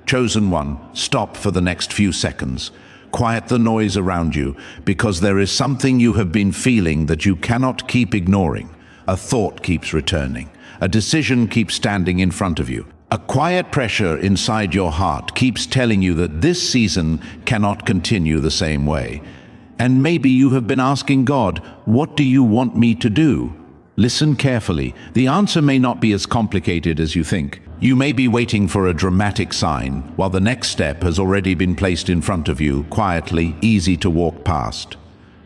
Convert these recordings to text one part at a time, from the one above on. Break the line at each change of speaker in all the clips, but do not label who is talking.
Chosen one, stop for the next few seconds. Quiet the noise around you, because there is something you have been feeling that you cannot keep ignoring. A thought keeps returning. A decision keeps standing in front of you. A quiet pressure inside your heart keeps telling you that this season cannot continue the same way. And maybe you have been asking God, what do you want me to do? Listen carefully. The answer may not be as complicated as you think. You may be waiting for a dramatic sign, while the next step has already been placed in front of you, quietly, easy to walk past.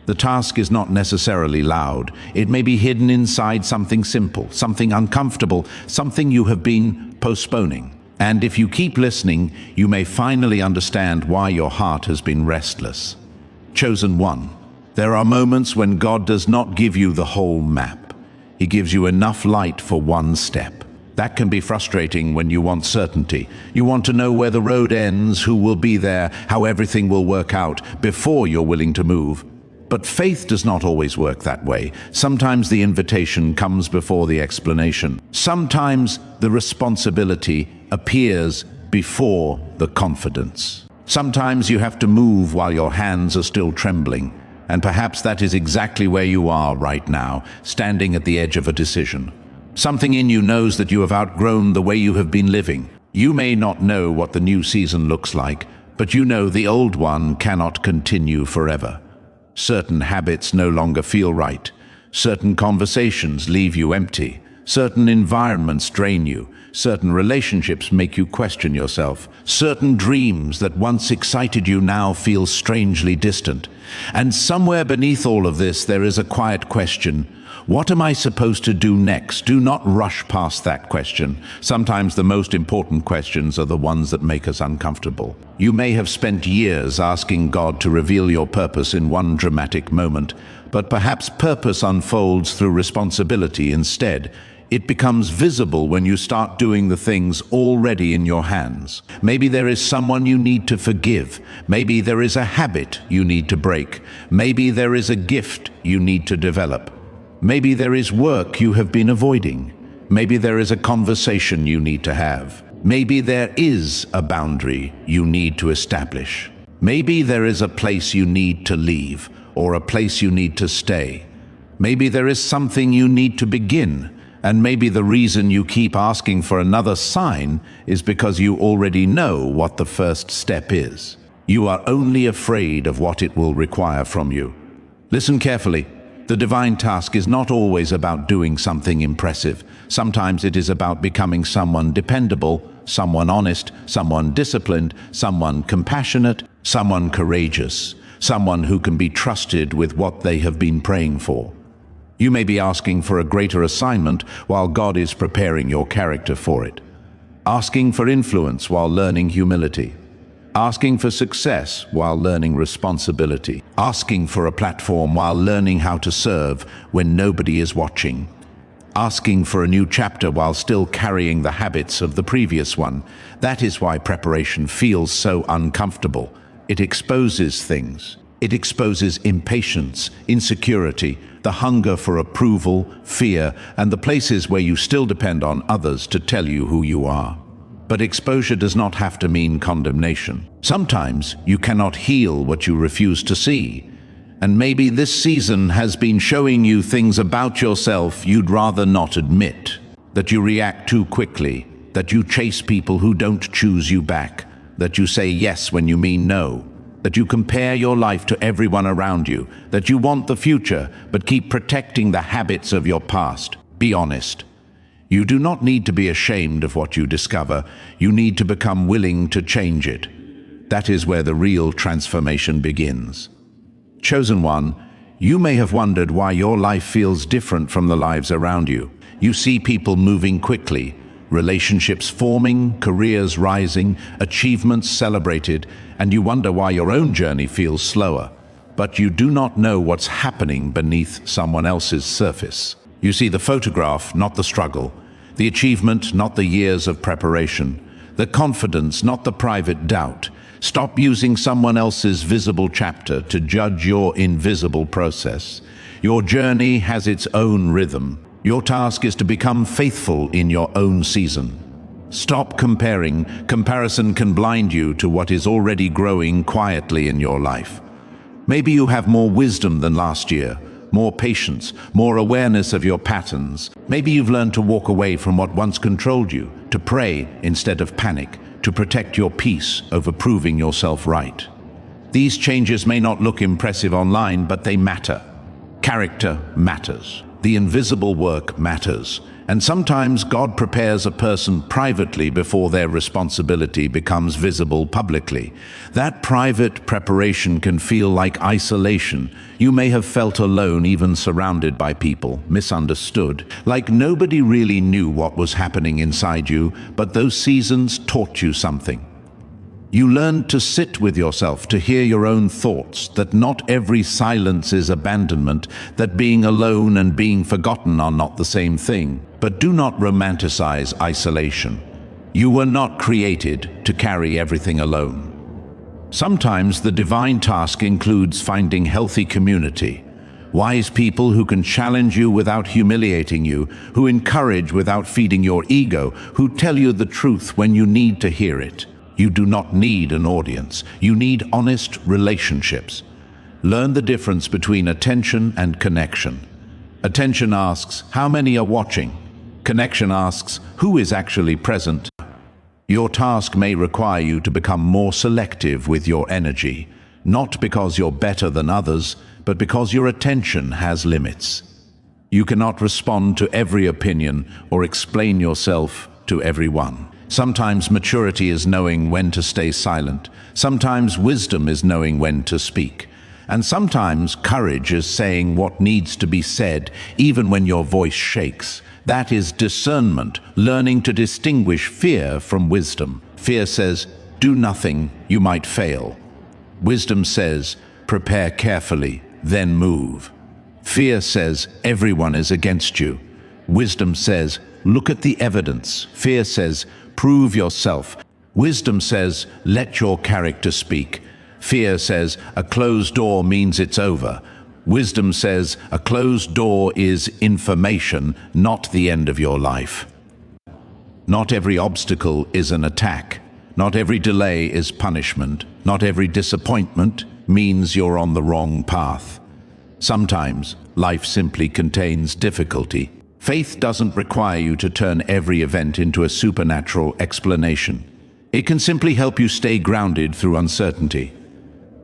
The task is not necessarily loud. It may be hidden inside something simple, something uncomfortable, something you have been postponing. And if you keep listening, you may finally understand why your heart has been restless. Chosen one. There are moments when God does not give you the whole map. He gives you enough light for one step. That can be frustrating when you want certainty. You want to know where the road ends, who will be there, how everything will work out before you're willing to move. But faith does not always work that way. Sometimes the invitation comes before the explanation. Sometimes the responsibility appears before the confidence. Sometimes you have to move while your hands are still trembling. And perhaps that is exactly where you are right now, standing at the edge of a decision. Something in you knows that you have outgrown the way you have been living. You may not know what the new season looks like, but you know the old one cannot continue forever. Certain habits no longer feel right. Certain conversations leave you empty. Certain environments drain you. Certain relationships make you question yourself. Certain dreams that once excited you now feel strangely distant. And somewhere beneath all of this, there is a quiet question. What am I supposed to do next? Do not rush past that question. Sometimes the most important questions are the ones that make us uncomfortable. You may have spent years asking God to reveal your purpose in one dramatic moment, but perhaps purpose unfolds through responsibility instead. It becomes visible when you start doing the things already in your hands. Maybe there is someone you need to forgive. Maybe there is a habit you need to break. Maybe there is a gift you need to develop. Maybe there is work you have been avoiding. Maybe there is a conversation you need to have. Maybe there is a boundary you need to establish. Maybe there is a place you need to leave, or a place you need to stay. Maybe there is something you need to begin, and maybe the reason you keep asking for another sign is because you already know what the first step is. You are only afraid of what it will require from you. Listen carefully. The divine task is not always about doing something impressive. Sometimes it is about becoming someone dependable, someone honest, someone disciplined, someone compassionate, someone courageous, someone who can be trusted with what they have been praying for. You may be asking for a greater assignment while God is preparing your character for it. Asking for influence while learning humility. Asking for success while learning responsibility. Asking for a platform while learning how to serve when nobody is watching. Asking for a new chapter while still carrying the habits of the previous one. That is why preparation feels so uncomfortable. It exposes things. It exposes impatience, insecurity, the hunger for approval, fear, and the places where you still depend on others to tell you who you are. But exposure does not have to mean condemnation. Sometimes you cannot heal what you refuse to see. And maybe this season has been showing you things about yourself you'd rather not admit. That you react too quickly. That you chase people who don't choose you back. That you say yes when you mean no. That you compare your life to everyone around you. That you want the future, but keep protecting the habits of your past. Be honest. You do not need to be ashamed of what you discover. You need to become willing to change it. That is where the real transformation begins. Chosen one, you may have wondered why your life feels different from the lives around you. You see people moving quickly, relationships forming, careers rising, achievements celebrated, and you wonder why your own journey feels slower. But you do not know what's happening beneath someone else's surface. You see the photograph, not the struggle. The achievement, not the years of preparation. The confidence, not the private doubt. Stop using someone else's visible chapter to judge your invisible process. Your journey has its own rhythm. Your task is to become faithful in your own season. Stop comparing. Comparison can blind you to what is already growing quietly in your life. Maybe you have more wisdom than last year, more patience, more awareness of your patterns. Maybe you've learned to walk away from what once controlled you, to pray instead of panic, to protect your peace over proving yourself right. These changes may not look impressive online, but they matter. Character matters. The invisible work matters. And sometimes God prepares a person privately before their responsibility becomes visible publicly. That private preparation can feel like isolation. You may have felt alone, even surrounded by people, misunderstood, like nobody really knew what was happening inside you, but those seasons taught you something. You learned to sit with yourself, to hear your own thoughts, that not every silence is abandonment, that being alone and being forgotten are not the same thing. But do not romanticize isolation. You were not created to carry everything alone. Sometimes the divine task includes finding healthy community, wise people who can challenge you without humiliating you, who encourage without feeding your ego, who tell you the truth when you need to hear it. You do not need an audience. You need honest relationships. Learn the difference between attention and connection. Attention asks, how many are watching? Connection asks, who is actually present? Your task may require you to become more selective with your energy, not because you're better than others, but because your attention has limits. You cannot respond to every opinion or explain yourself to everyone. Sometimes maturity is knowing when to stay silent. Sometimes wisdom is knowing when to speak. And sometimes courage is saying what needs to be said, even when your voice shakes. That is discernment, learning to distinguish fear from wisdom. Fear says, do nothing, you might fail. Wisdom says, prepare carefully, then move. Fear says, everyone is against you. Wisdom says, look at the evidence. Fear says, prove yourself. Wisdom says, let your character speak. Fear says, a closed door means it's over. Wisdom says, a closed door is information, not the end of your life. Not every obstacle is an attack. Not every delay is punishment. Not every disappointment means you're on the wrong path. Sometimes life simply contains difficulty. Faith doesn't require you to turn every event into a supernatural explanation. It can simply help you stay grounded through uncertainty.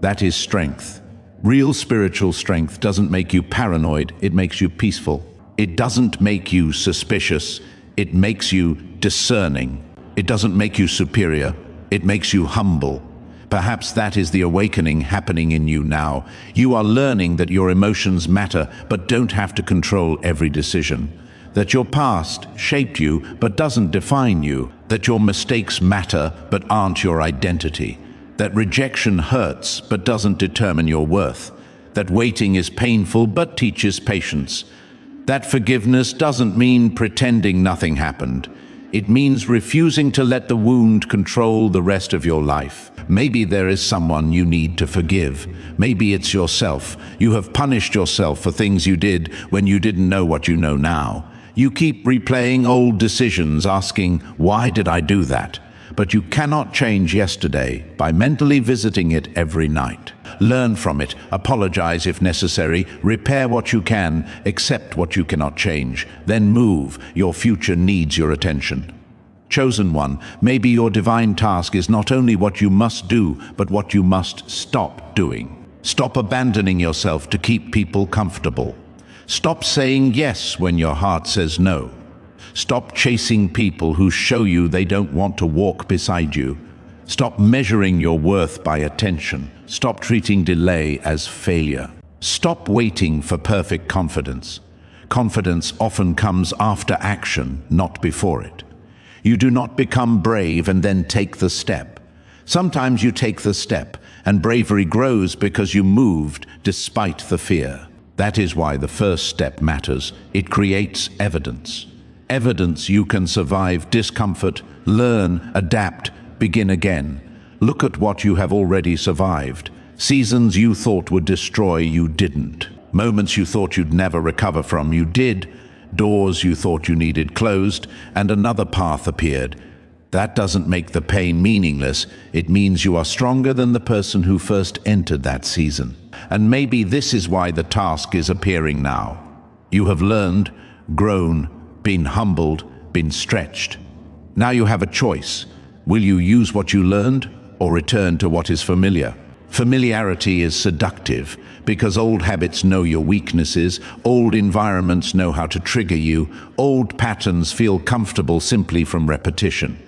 That is strength. Real spiritual strength doesn't make you paranoid, it makes you peaceful. It doesn't make you suspicious, it makes you discerning. It doesn't make you superior, it makes you humble. Perhaps that is the awakening happening in you now. You are learning that your emotions matter, but don't have to control every decision. That your past shaped you, but doesn't define you. That your mistakes matter, but aren't your identity. That rejection hurts, but doesn't determine your worth. That waiting is painful, but teaches patience. That forgiveness doesn't mean pretending nothing happened. It means refusing to let the wound control the rest of your life. Maybe there is someone you need to forgive. Maybe it's yourself. You have punished yourself for things you did when you didn't know what you know now. You keep replaying old decisions, asking, why did I do that? But you cannot change yesterday by mentally visiting it every night. Learn from it, apologize if necessary, repair what you can, accept what you cannot change, then move. Your future needs your attention. Chosen one, maybe your divine task is not only what you must do, but what you must stop doing. Stop abandoning yourself to keep people comfortable. Stop saying yes when your heart says no. Stop chasing people who show you they don't want to walk beside you. Stop measuring your worth by attention. Stop treating delay as failure. Stop waiting for perfect confidence. Confidence often comes after action, not before it. You do not become brave and then take the step. Sometimes you take the step, and bravery grows because you moved despite the fear. That is why the first step matters. It creates evidence. Evidence you can survive discomfort, learn, adapt, begin again. Look at what you have already survived. Seasons you thought would destroy, you didn't. Moments you thought you'd never recover from, you did. Doors you thought you needed closed, and another path appeared. That doesn't make the pain meaningless. It means you are stronger than the person who first entered that season. And maybe this is why the task is appearing now. You have learned, grown, been humbled, been stretched. Now you have a choice. Will you use what you learned or return to what is familiar? Familiarity is seductive because old habits know your weaknesses, old environments know how to trigger you, old patterns feel comfortable simply from repetition.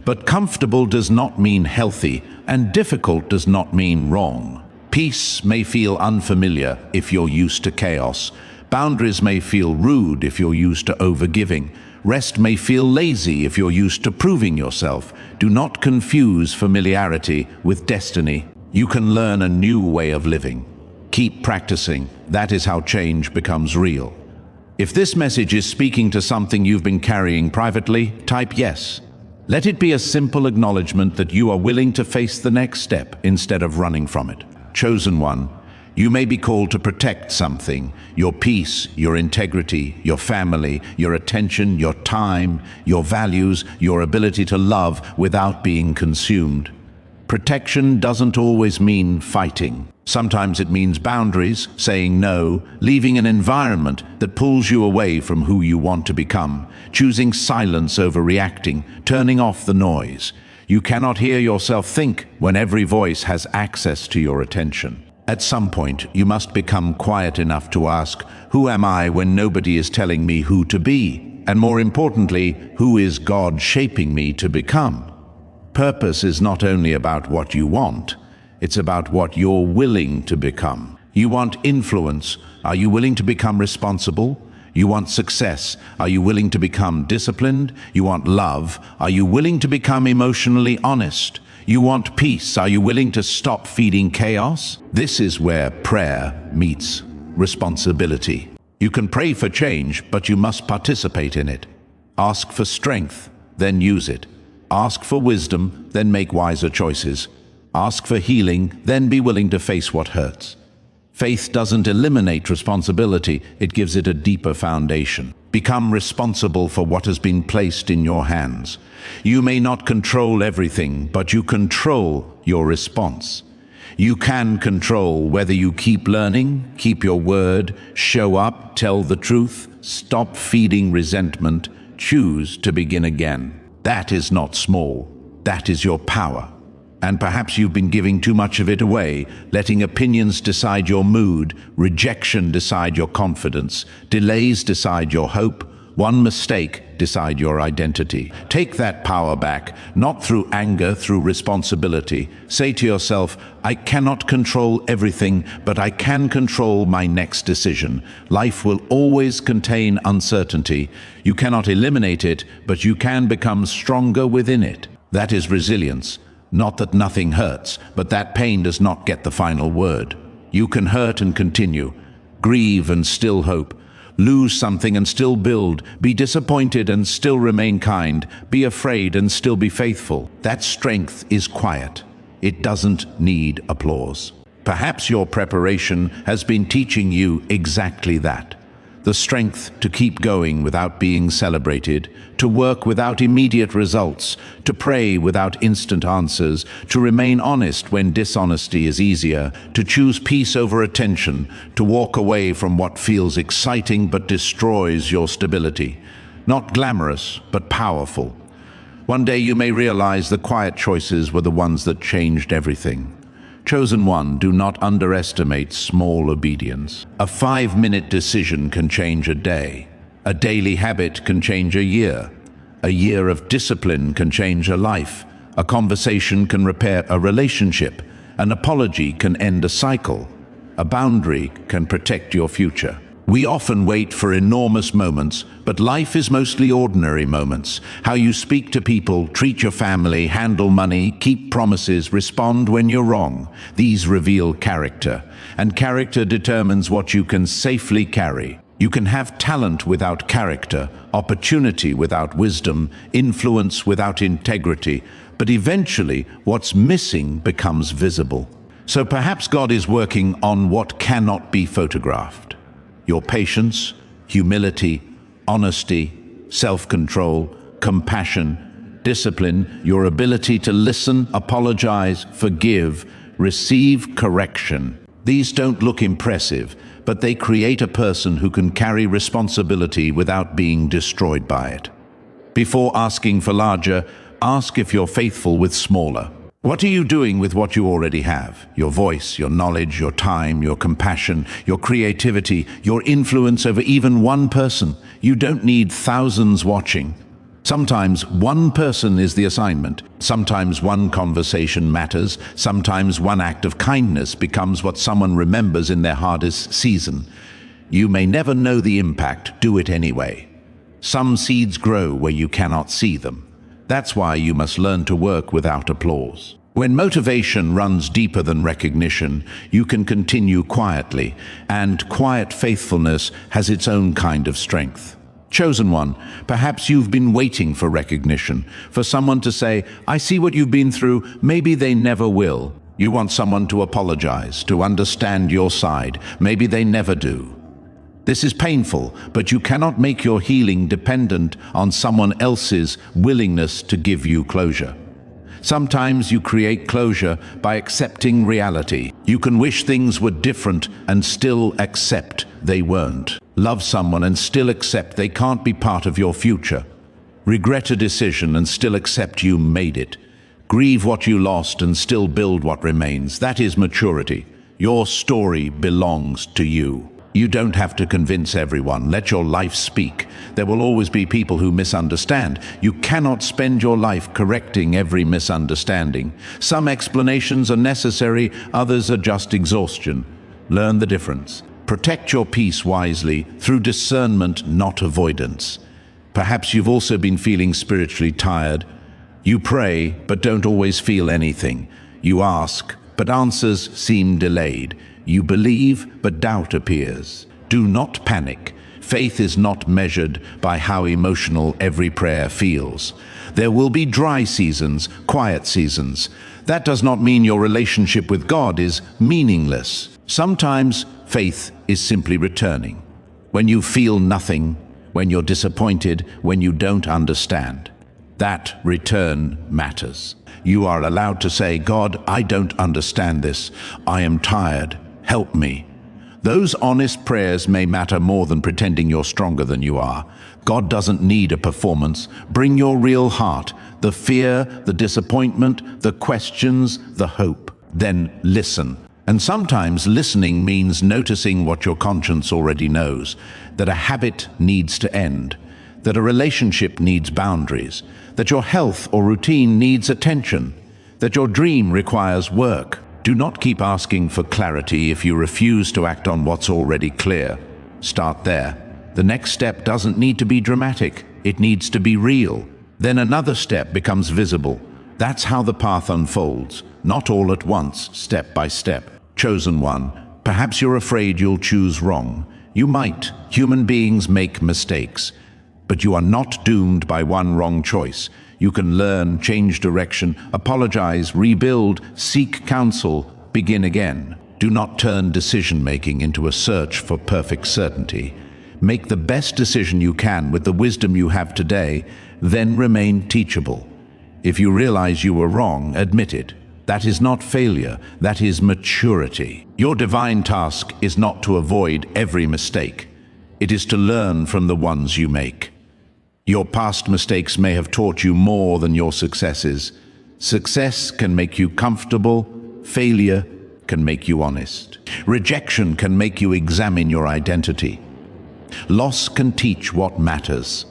But comfortable does not mean healthy, and difficult does not mean wrong. Peace may feel unfamiliar if you're used to chaos. Boundaries may feel rude if you're used to overgiving. Rest may feel lazy if you're used to proving yourself. Do not confuse familiarity with destiny. You can learn a new way of living. Keep practicing. That is how change becomes real. If this message is speaking to something you've been carrying privately, type yes. Let it be a simple acknowledgement that you are willing to face the next step instead of running from it. Chosen one, you may be called to protect something: your peace, your integrity, your family, your attention, your time, your values, your ability to love without being consumed. Protection doesn't always mean fighting. Sometimes it means boundaries, saying no, leaving an environment that pulls you away from who you want to become, choosing silence over reacting, turning off the noise. You cannot hear yourself think when every voice has access to your attention. At some point, you must become quiet enough to ask, who am I when nobody is telling me who to be? And more importantly, who is God shaping me to become? Purpose is not only about what you want, it's about what you're willing to become. You want influence. Are you willing to become responsible? You want success. Are you willing to become disciplined? You want love. Are you willing to become emotionally honest? You want peace. Are you willing to stop feeding chaos? This is where prayer meets responsibility. You can pray for change, but you must participate in it. Ask for strength, then use it. Ask for wisdom, then make wiser choices. Ask for healing, then be willing to face what hurts. Faith doesn't eliminate responsibility, it gives it a deeper foundation. Become responsible for what has been placed in your hands. You may not control everything, but you control your response. You can control whether you keep learning, keep your word, show up, tell the truth, stop feeding resentment, choose to begin again. That is not small. That is your power. And perhaps you've been giving too much of it away, letting opinions decide your mood, rejection decide your confidence, delays decide your hope, one mistake decide your identity. Take that power back, not through anger, through responsibility. Say to yourself, I cannot control everything, but I can control my next decision. Life will always contain uncertainty. You cannot eliminate it, but you can become stronger within it. That is resilience. Not that nothing hurts, but that pain does not get the final word. You can hurt and continue, grieve and still hope, lose something and still build, be disappointed and still remain kind, be afraid and still be faithful. That strength is quiet. It doesn't need applause. Perhaps your preparation has been teaching you exactly that. The strength to keep going without being celebrated, to work without immediate results, to pray without instant answers, to remain honest when dishonesty is easier, to choose peace over attention, to walk away from what feels exciting but destroys your stability. Not glamorous, but powerful. One day you may realize the quiet choices were the ones that changed everything. Chosen one, do not underestimate small obedience. A 5-minute decision can change a day. A daily habit can change a year. A year of discipline can change a life. A conversation can repair a relationship. An apology can end a cycle. A boundary can protect your future. We often wait for enormous moments, but life is mostly ordinary moments. How you speak to people, treat your family, handle money, keep promises, respond when you're wrong. These reveal character, and character determines what you can safely carry. You can have talent without character, opportunity without wisdom, influence without integrity, but eventually what's missing becomes visible. So perhaps God is working on what cannot be photographed. Your patience, humility, honesty, self-control, compassion. Discipline, your ability to listen, apologize, forgive, receive correction. These don't look impressive, but they create a person who can carry responsibility without being destroyed by it. Before asking for larger, ask if you're faithful with smaller. What are you doing with what you already have? Your voice, your knowledge, your time, your compassion, your creativity, your influence over even one person. You don't need thousands watching. Sometimes one person is the assignment. Sometimes one conversation matters. Sometimes one act of kindness becomes what someone remembers in their hardest season. You may never know the impact. Do it anyway. Some seeds grow where you cannot see them. That's why you must learn to work without applause. When motivation runs deeper than recognition, you can continue quietly, and quiet faithfulness has its own kind of strength. Chosen one, perhaps you've been waiting for recognition, for someone to say, "I see what you've been through." Maybe they never will. You want someone to apologize, to understand your side. Maybe they never do. This is painful, but you cannot make your healing dependent on someone else's willingness to give you closure. Sometimes you create closure by accepting reality. You can wish things were different and still accept they weren't. Love someone and still accept they can't be part of your future. Regret a decision and still accept you made it. Grieve what you lost and still build what remains. That is maturity. Your story belongs to you. You don't have to convince everyone. Let your life speak. There will always be people who misunderstand. You cannot spend your life correcting every misunderstanding. Some explanations are necessary, others are just exhaustion. Learn the difference. Protect your peace wisely through discernment, not avoidance. Perhaps you've also been feeling spiritually tired. You pray, but don't always feel anything. You ask, but answers seem delayed. You believe, but doubt appears. Do not panic. Faith is not measured by how emotional every prayer feels. There will be dry seasons, quiet seasons. That does not mean your relationship with God is meaningless. Sometimes faith is simply returning. When you feel nothing, when you're disappointed, when you don't understand. That return matters. You are allowed to say, "God, I don't understand this. I am tired. Help me." Those honest prayers may matter more than pretending you're stronger than you are. God doesn't need a performance. Bring your real heart, the fear, the disappointment, the questions, the hope. Then listen. And sometimes listening means noticing what your conscience already knows, that a habit needs to end, that a relationship needs boundaries, that your health or routine needs attention, that your dream requires work. Do not keep asking for clarity if you refuse to act on what's already clear. Start there. The next step doesn't need to be dramatic. It needs to be real. Then another step becomes visible. That's how the path unfolds, not all at once, step by step. Chosen one, perhaps you're afraid you'll choose wrong. You might. Human beings make mistakes. But you are not doomed by one wrong choice. You can learn, change direction, apologize, rebuild, seek counsel, begin again. Do not turn decision-making into a search for perfect certainty. Make the best decision you can with the wisdom you have today, then remain teachable. If you realize you were wrong, admit it. That is not failure, that is maturity. Your divine task is not to avoid every mistake. It is to learn from the ones you make. Your past mistakes may have taught you more than your successes. Success can make you comfortable. Failure can make you honest. Rejection can make you examine your identity. Loss can teach what matters.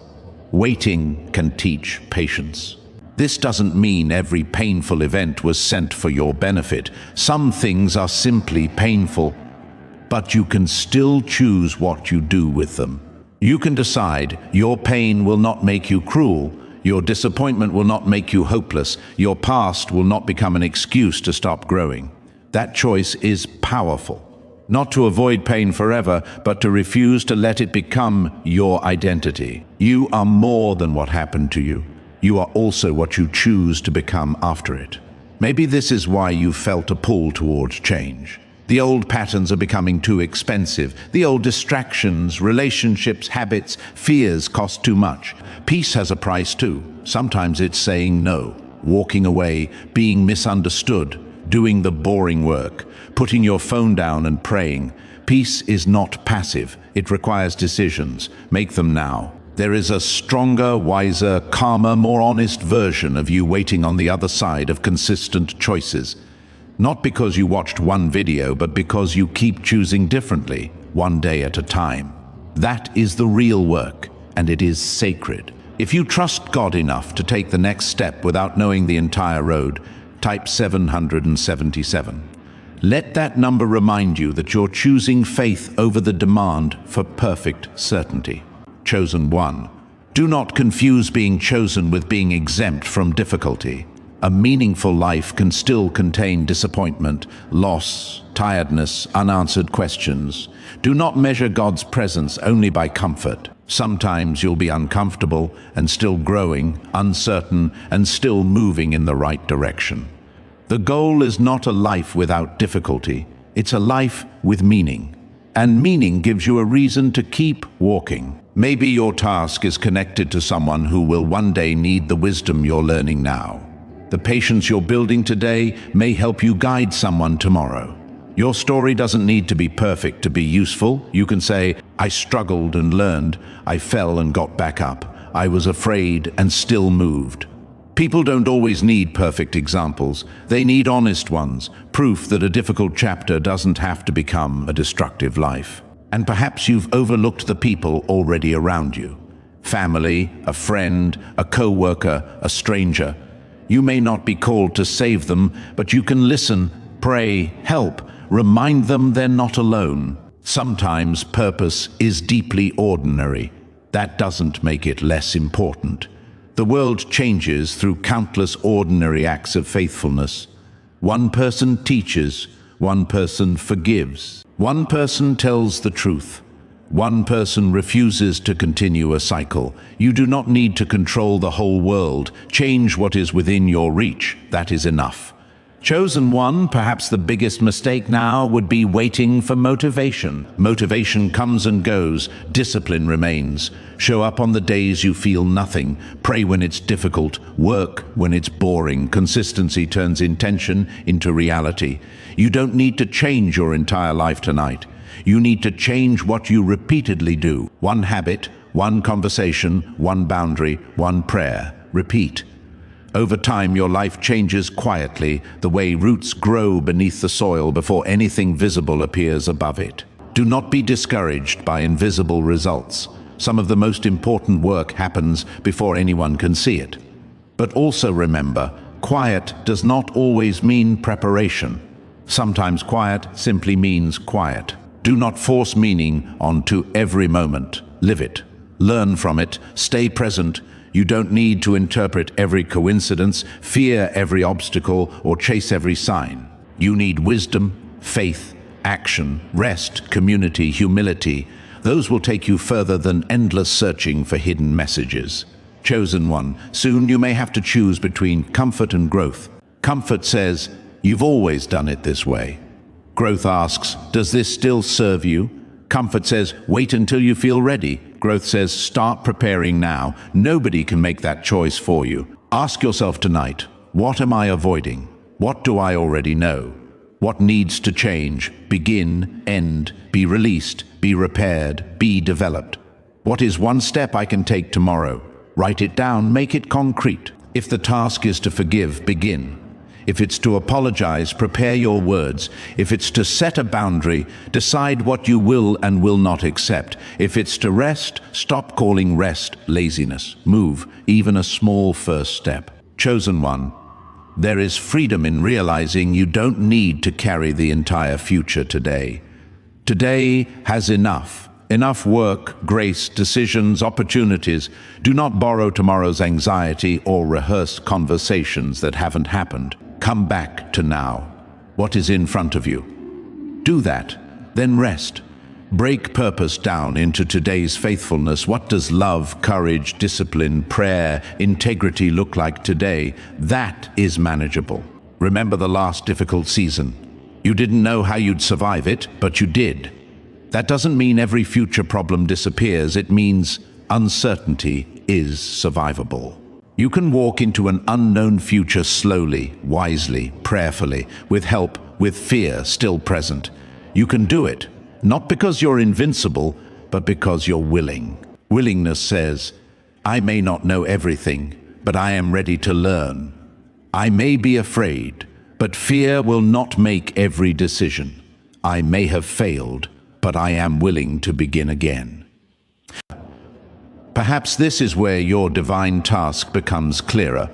Waiting can teach patience. This doesn't mean every painful event was sent for your benefit. Some things are simply painful, but you can still choose what you do with them. You can decide your pain will not make you cruel, your disappointment will not make you hopeless, your past will not become an excuse to stop growing. That choice is powerful. Not to avoid pain forever, but to refuse to let it become your identity. You are more than what happened to you. You are also what you choose to become after it. Maybe this is why you felt a pull towards change. The old patterns are becoming too expensive. The old distractions, relationships, habits, fears cost too much. Peace has a price too. Sometimes it's saying no, walking away, being misunderstood, doing the boring work, putting your phone down and praying. Peace is not passive. It requires decisions. Make them now. There is a stronger, wiser, calmer, more honest version of you waiting on the other side of consistent choices. Not because you watched one video, but because you keep choosing differently, one day at a time. That is the real work, and it is sacred. If you trust God enough to take the next step without knowing the entire road, type 777. Let that number remind you that you're choosing faith over the demand for perfect certainty. Chosen one. Do not confuse being chosen with being exempt from difficulty. A meaningful life can still contain disappointment, loss, tiredness, unanswered questions. Do not measure God's presence only by comfort. Sometimes you'll be uncomfortable and still growing, uncertain and still moving in the right direction. The goal is not a life without difficulty. It's a life with meaning. And meaning gives you a reason to keep walking. Maybe your task is connected to someone who will one day need the wisdom you're learning now. The patience you're building today may help you guide someone tomorrow. Your story doesn't need to be perfect to be useful. You can say, I struggled and learned. I fell and got back up. I was afraid and still moved. People don't always need perfect examples. They need honest ones, proof that a difficult chapter doesn't have to become a destructive life. And perhaps you've overlooked the people already around you. Family, a friend, a co-worker, a stranger. You may not be called to save them, but you can listen, pray, help, remind them they're not alone. Sometimes purpose is deeply ordinary. That doesn't make it less important. The world changes through countless ordinary acts of faithfulness. One person teaches, one person forgives, one person tells the truth, one person refuses to continue a cycle. You do not need to control the whole world. Change what is within your reach. That is enough. Chosen one, perhaps the biggest mistake now would be waiting for motivation. Motivation comes and goes, discipline remains. Show up on the days you feel nothing. Pray when it's difficult, work when it's boring. Consistency turns intention into reality. You don't need to change your entire life tonight. You need to change what you repeatedly do. One habit, one conversation, one boundary, one prayer. Repeat. Over time, your life changes quietly, the way roots grow beneath the soil before anything visible appears above it. Do not be discouraged by invisible results. Some of the most important work happens before anyone can see it. But also remember, quiet does not always mean preparation. Sometimes quiet simply means quiet. Do not force meaning onto every moment. Live it. Learn from it. Stay present. You don't need to interpret every coincidence, fear every obstacle, or chase every sign. You need wisdom, faith, action, rest, community, humility. Those will take you further than endless searching for hidden messages. Chosen one, soon you may have to choose between comfort and growth. Comfort says, you've always done it this way. Growth asks, does this still serve you? Comfort says, wait until you feel ready. Growth says, start preparing now. Nobody can make that choice for you. Ask yourself tonight, what am I avoiding? What do I already know? What needs to change? Begin, end, be released, be repaired, be developed. What is one step I can take tomorrow? Write it down, make it concrete. If the task is to forgive, begin. If it's to apologize, prepare your words. If it's to set a boundary, decide what you will and will not accept. If it's to rest, stop calling rest laziness. Move, even a small first step. Chosen one, there is freedom in realizing you don't need to carry the entire future today. Today has enough. Enough work, grace, decisions, opportunities. Do not borrow tomorrow's anxiety or rehearse conversations that haven't happened. Come back to now. What is in front of you? Do that, then rest. Break purpose down into today's faithfulness. What does love, courage, discipline, prayer, integrity look like today? That is manageable. Remember the last difficult season. You didn't know how you'd survive it, but you did. That doesn't mean every future problem disappears. It means uncertainty is survivable. You can walk into an unknown future slowly, wisely, prayerfully, with help, with fear still present. You can do it, not because you're invincible, but because you're willing. Willingness says, I may not know everything, but I am ready to learn. I may be afraid, but fear will not make every decision. I may have failed, but I am willing to begin again. Perhaps this is where your divine task becomes clearer.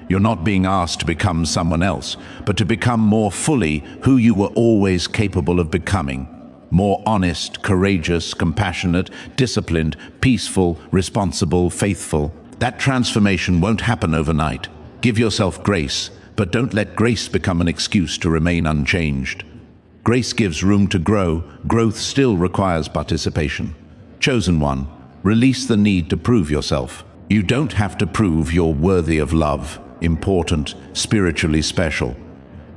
You're not being asked to become someone else, but to become more fully who you were always capable of becoming. More honest, courageous, compassionate, disciplined, peaceful, responsible, faithful. That transformation won't happen overnight. Give yourself grace, but don't let grace become an excuse to remain unchanged. Grace gives room to grow. Growth still requires participation. Chosen one, release the need to prove yourself. You don't have to prove you're worthy of love, important, spiritually special.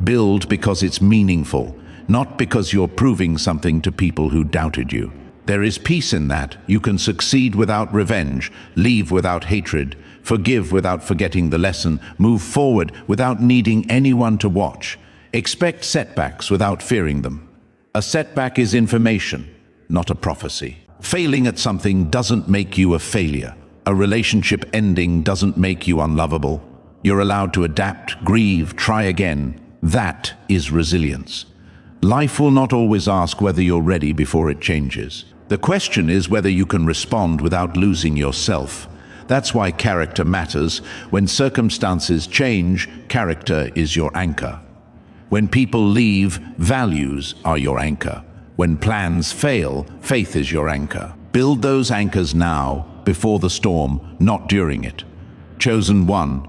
Build because it's meaningful, not because you're proving something to people who doubted you. There is peace in that. You can succeed without revenge, leave without hatred, forgive without forgetting the lesson, move forward without needing anyone to watch. Expect setbacks without fearing them. A setback is information, not a prophecy. Failing at something doesn't make you a failure. A relationship ending doesn't make you unlovable. You're allowed to adapt, grieve, try again. That is resilience. Life will not always ask whether you're ready before it changes. The question is whether you can respond without losing yourself. That's why character matters. When circumstances change, character is your anchor. When people leave, values are your anchor. When plans fail, faith is your anchor. Build those anchors now, before the storm, not during it. Chosen one,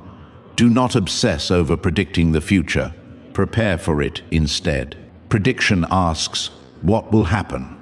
do not obsess over predicting the future. Prepare for it instead. Prediction asks, what will happen?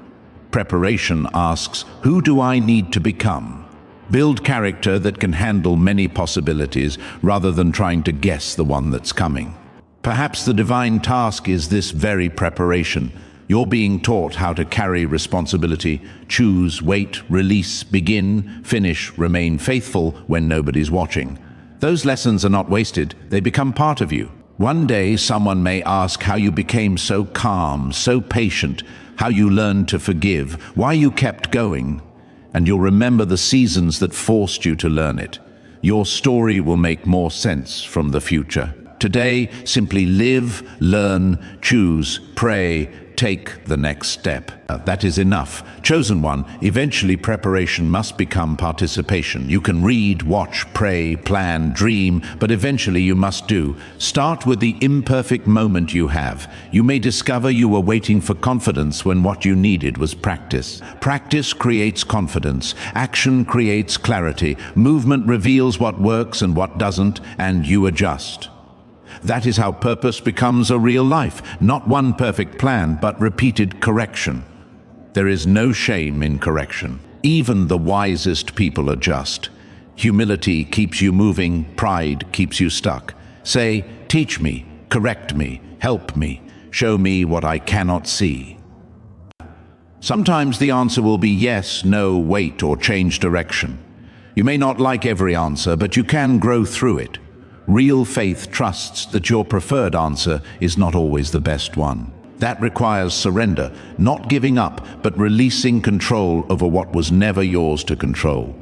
Preparation asks, who do I need to become? Build character that can handle many possibilities rather than trying to guess the one that's coming. Perhaps the divine task is this very preparation. You're being taught how to carry responsibility, choose, wait, release, begin, finish, remain faithful when nobody's watching. Those lessons are not wasted, they become part of you. One day someone may ask how you became so calm, so patient, how you learned to forgive, why you kept going, and you'll remember the seasons that forced you to learn it. Your story will make more sense from the future. Today, simply live, learn, choose, pray, take the next step. That is enough. Chosen one, eventually preparation must become participation. You can read, watch, pray, plan, dream, but eventually you must do. Start with the imperfect moment you have. You may discover you were waiting for confidence when what you needed was practice. Practice creates confidence. Action creates clarity. Movement reveals what works and what doesn't, and you adjust. That is how purpose becomes a real life, not one perfect plan, but repeated correction. There is no shame in correction. Even the wisest people adjust. Humility keeps you moving, pride keeps you stuck. Say, teach me, correct me, help me, show me what I cannot see. Sometimes the answer will be yes, no, wait, or change direction. You may not like every answer, but you can grow through it. Real faith trusts that your preferred answer is not always the best one. That requires surrender, not giving up, but releasing control over what was never yours to control.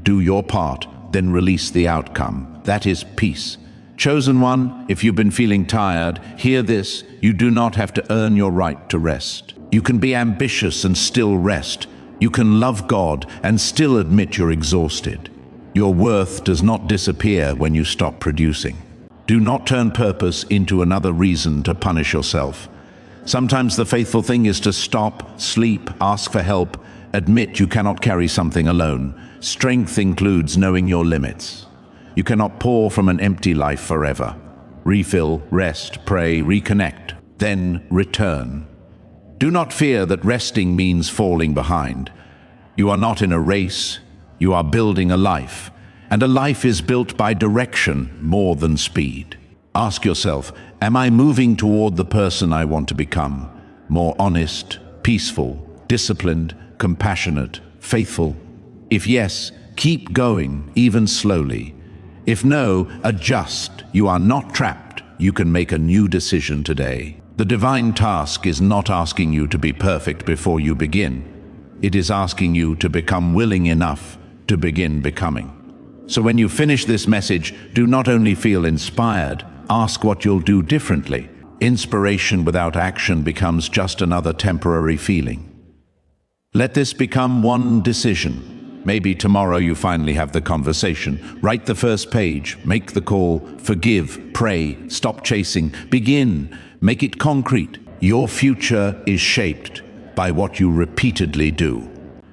Do your part, then release the outcome. That is peace. Chosen one, if you've been feeling tired, hear this: you do not have to earn your right to rest. You can be ambitious and still rest. You can love God and still admit you're exhausted. Your worth does not disappear when you stop producing. Do not turn purpose into another reason to punish yourself. Sometimes the faithful thing is to stop, sleep, ask for help, admit you cannot carry something alone. Strength includes knowing your limits. You cannot pour from an empty life forever. Refill, rest, pray, reconnect, then return. Do not fear that resting means falling behind. You are not in a race. You are building a life, and a life is built by direction more than speed. Ask yourself, am I moving toward the person I want to become? More honest, peaceful, disciplined, compassionate, faithful? If yes, keep going, even slowly. If no, adjust. You are not trapped. You can make a new decision today. The divine task is not asking you to be perfect before you begin. It is asking you to become willing enough to begin becoming. So when you finish this message, do not only feel inspired, ask what you'll do differently. Inspiration without action becomes just another temporary feeling. Let this become one decision. Maybe tomorrow you finally have the conversation. Write the first page, make the call, forgive, pray, stop chasing, begin, make it concrete. Your future is shaped by what you repeatedly do.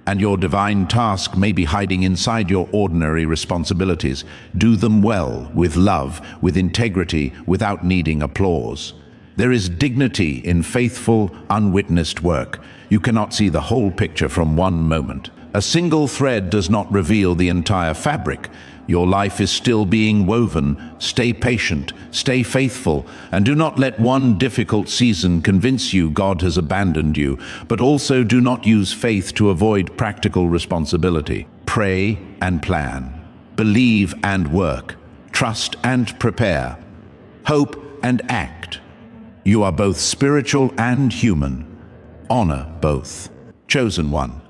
And your divine task may be hiding inside your ordinary responsibilities. Do them well, with love, with integrity, without needing applause. There is dignity in faithful, unwitnessed work. You cannot see the whole picture from one moment. A single thread does not reveal the entire fabric. Your life is still being woven. Stay patient, stay faithful, and do not let one difficult season convince you God has abandoned you, but also do not use faith to avoid practical responsibility. Pray and plan. Believe and work. Trust and prepare. Hope and act. You are both spiritual and human. Honor both. Chosen one.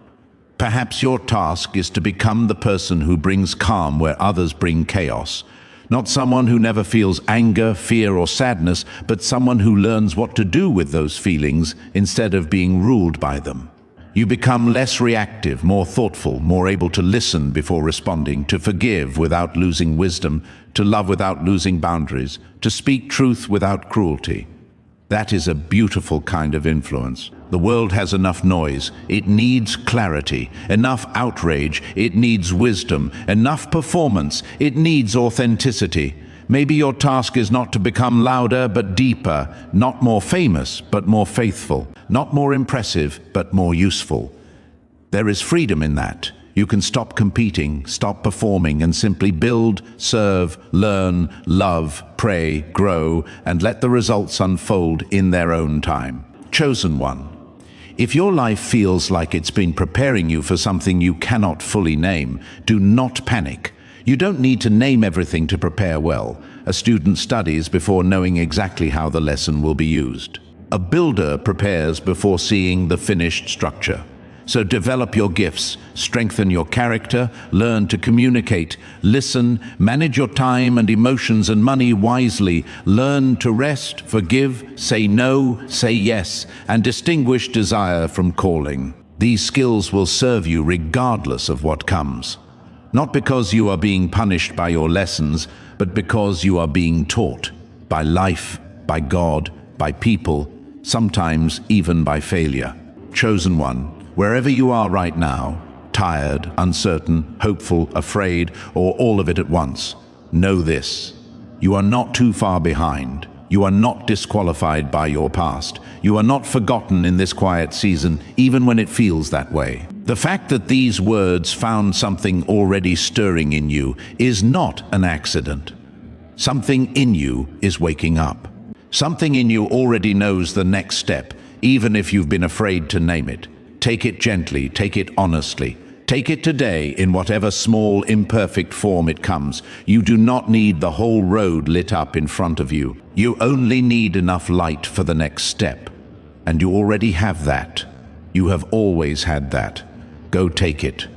Perhaps your task is to become the person who brings calm where others bring chaos. Not someone who never feels anger, fear, or sadness, but someone who learns what to do with those feelings instead of being ruled by them. You become less reactive, more thoughtful, more able to listen before responding, to forgive without losing wisdom, to love without losing boundaries, to speak truth without cruelty. That is a beautiful kind of influence. The world has enough noise. It needs clarity. Enough outrage. It needs wisdom. Enough performance. It needs authenticity. Maybe your task is not to become louder but deeper, not more famous but more faithful, not more impressive but more useful. There is freedom in that. You can stop competing, stop performing, and simply build, serve, learn, love, pray, grow, and let the results unfold in their own time. Chosen one. If your life feels like it's been preparing you for something you cannot fully name, do not panic. You don't need to name everything to prepare well. A student studies before knowing exactly how the lesson will be used. A builder prepares before seeing the finished structure. So develop your gifts, strengthen your character, learn to communicate, listen, manage your time and emotions and money wisely, learn to rest, forgive, say no, say yes, and distinguish desire from calling. These skills will serve you regardless of what comes. Not because you are being punished by your lessons, but because you are being taught by life, by God, by people, sometimes even by failure. Chosen one. Wherever you are right now, tired, uncertain, hopeful, afraid, or all of it at once, know this. You are not too far behind. You are not disqualified by your past. You are not forgotten in this quiet season, even when it feels that way. The fact that these words found something already stirring in you is not an accident. Something in you is waking up. Something in you already knows the next step, even if you've been afraid to name it. Take it gently, take it honestly. Take it today in whatever small, imperfect form it comes. You do not need the whole road lit up in front of you. You only need enough light for the next step. And you already have that. You have always had that. Go take it.